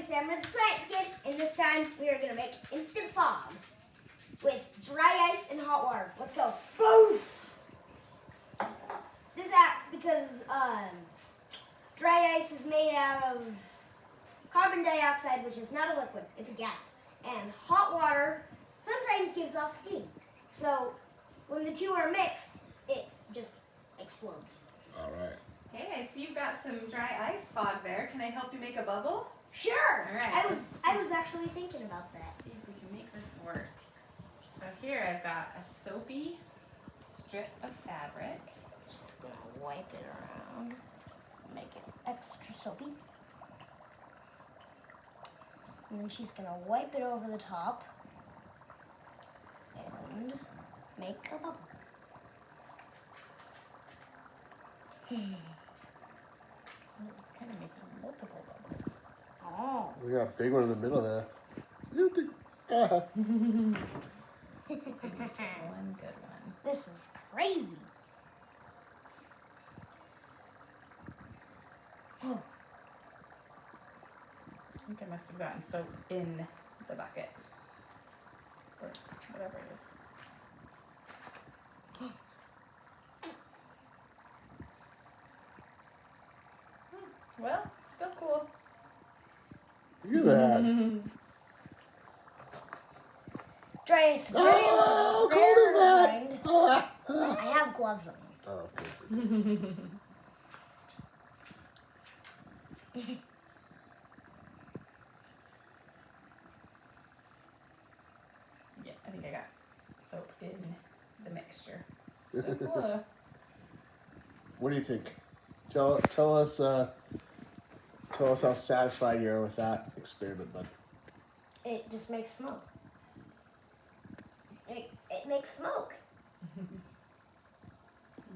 Sam with the Science Kid, and this time we are going to make instant fog with dry ice and hot water. Let's go. Boof! This acts because dry ice is made out of carbon dioxide, which is not a liquid, it's a gas. And hot water sometimes gives off steam. So when the two are mixed, it just explodes. All right. Hey, I see you've got some dry ice fog there. Can I help you make a bubble? Sure. All right. I was actually thinking about that. Let's see if we can make this work. So here I've got a soapy strip of fabric. Just gonna wipe it around, make it extra soapy. And then she's gonna wipe it over the top and make a bubble. Oh, it's kind of making multiple bubbles. Oh. We got a big one in the middle there. You think? Just one good one. This is crazy. Oh. I think I must have gotten soap in the bucket. Or whatever it is. Well, still cool. Look at that. Dry ice. Oh, how cold is that? Oh, I have gloves on. oh okay. Yeah, I think I got soap in the mixture. Still cool though. What do you think? Tell us how satisfied you are with that experiment, bud. It just makes smoke. It makes smoke.